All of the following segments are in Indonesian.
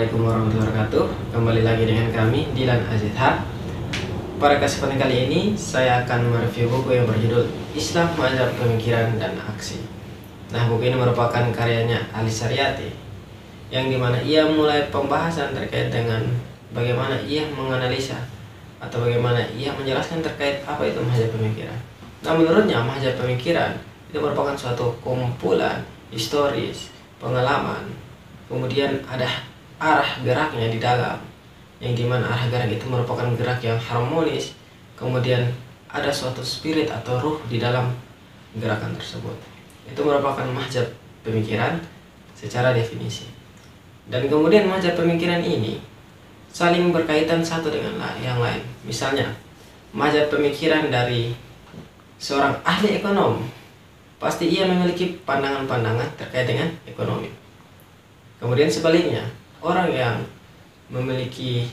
Assalamualaikum warahmatullahi wabarakatuh. Kembali lagi dengan kami Dilan AZH. Pada kesempatan kali ini saya akan mereview buku yang berjudul Islam, Mazhab, Pemikiran, dan Aksi. Nah, buku ini merupakan karyanya Ali Saryati, yang dimana ia mulai pembahasan terkait dengan bagaimana ia menganalisa atau bagaimana ia menjelaskan terkait apa itu mazhab pemikiran. Nah, menurutnya mazhab pemikiran itu merupakan suatu kumpulan historis, pengalaman, kemudian ada arah geraknya di dalam, yang dimana arah gerak itu merupakan gerak yang harmonis, kemudian ada suatu spirit atau ruh di dalam gerakan tersebut. Itu merupakan mazhab pemikiran secara definisi. Dan kemudian mazhab pemikiran ini saling berkaitan satu dengan yang lain. Misalnya, mazhab pemikiran dari seorang ahli ekonom, pasti ia memiliki pandangan-pandangan terkait dengan ekonomi. Kemudian sebaliknya, orang yang memiliki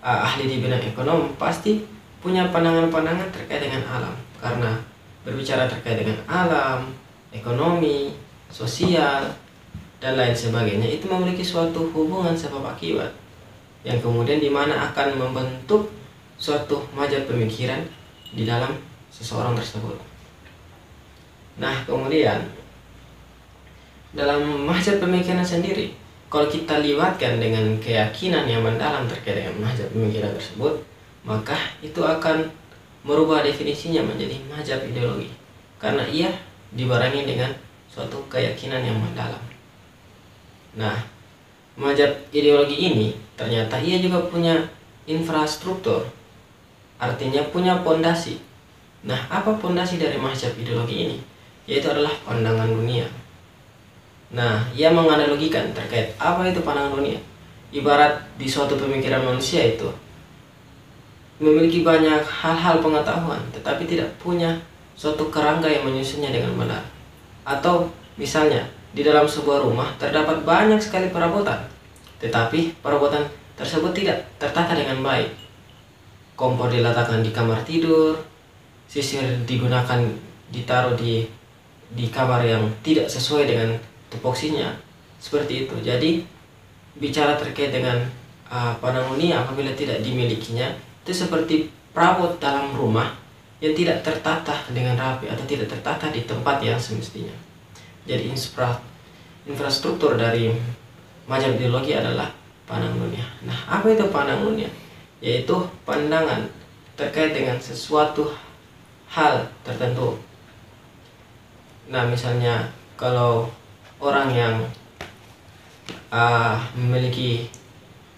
ahli di bidang ekonomi pasti punya pandangan-pandangan terkait dengan alam. Karena berbicara terkait dengan alam, ekonomi, sosial, dan lain sebagainya, itu memiliki suatu hubungan sebab akibat, yang kemudian dimana akan membentuk suatu mazhab pemikiran di dalam seseorang tersebut. Nah, kemudian dalam mazhab pemikiran sendiri, kalau kita liwatkan dengan keyakinan yang mendalam terkait dengan mazhab pemikiran tersebut, maka itu akan merubah definisinya menjadi mazhab ideologi, karena ia dibarengi dengan suatu keyakinan yang mendalam. Nah, mazhab ideologi ini ternyata ia juga punya infrastruktur, artinya punya pondasi. Nah, apa pondasi dari mazhab ideologi ini? Yaitu adalah pandangan dunia. Nah, ia menganalogikan terkait apa itu pandangan dunia. Ibarat di suatu pemikiran manusia itu memiliki banyak hal-hal pengetahuan, tetapi tidak punya suatu kerangka yang menyusunnya dengan benar. Atau misalnya, di dalam sebuah rumah terdapat banyak sekali perabotan, tetapi perabotan tersebut tidak tertata dengan baik. Kompor diletakkan di kamar tidur, sisir ditaruh di kamar yang tidak sesuai dengan tupoksinya, seperti itu. Jadi bicara terkait dengan pandangan dunia apabila tidak dimilikinya, itu seperti perabot dalam rumah yang tidak tertata dengan rapi atau tidak tertata di tempat yang semestinya. Jadi infrastruktur dari mazhab ideologi adalah pandangan dunia. Nah, apa itu pandangan dunia? Yaitu pandangan terkait dengan sesuatu hal tertentu. Nah, misalnya kalau orang yang memiliki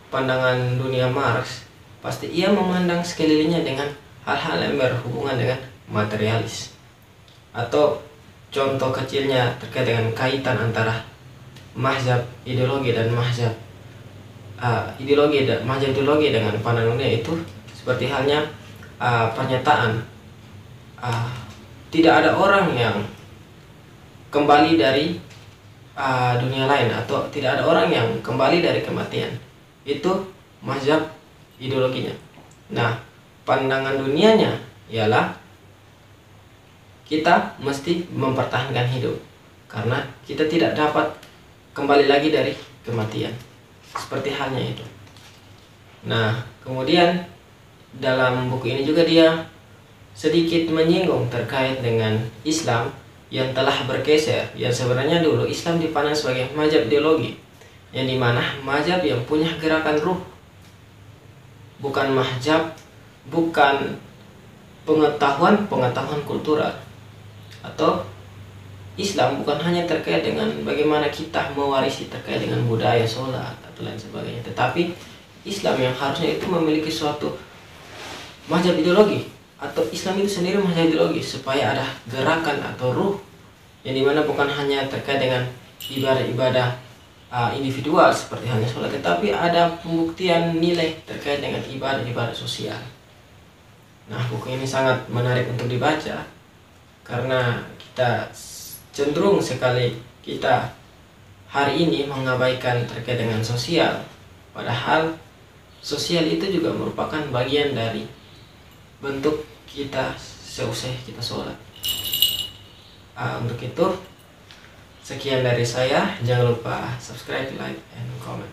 pandangan dunia Marx, pasti ia memandang sekelilingnya dengan hal-hal yang berhubungan dengan materialis. Atau contoh kecilnya terkait dengan kaitan antara mazhab ideologi dan mazhab ideologi dengan pandangan dunia itu seperti halnya pernyataan tidak ada orang yang kembali dari dunia lain, atau tidak ada orang yang kembali dari kematian. Itu mazhab ideologinya. Nah, pandangan dunianya ialah kita mesti mempertahankan hidup karena kita tidak dapat kembali lagi dari kematian, seperti halnya itu. Nah, kemudian dalam buku ini juga dia sedikit menyinggung terkait dengan Islam yang telah bergeser, yang sebenarnya dulu Islam dipandang sebagai mazhab ideologi, yang dimana mazhab yang punya gerakan ruh, bukan mazhab, bukan pengetahuan kultural. Atau Islam bukan hanya terkait dengan bagaimana kita mewarisi terkait dengan budaya, sholat, atau lain sebagainya, tetapi Islam yang harusnya itu memiliki suatu mazhab ideologi, atau Islam itu sendiri mazhab ideologi, supaya ada gerakan atau ruh yang dimana bukan hanya terkait dengan ibadah-ibadah individual seperti hanya sholat, tetapi ada pembuktian nilai terkait dengan ibadah-ibadah sosial. Nah, buku ini sangat menarik untuk dibaca karena kita cenderung sekali kita hari ini mengabaikan terkait dengan sosial, padahal sosial itu juga merupakan bagian dari bentuk kita seusai kita sholat. Untuk itu, sekian dari saya. Jangan lupa subscribe, like, and comment.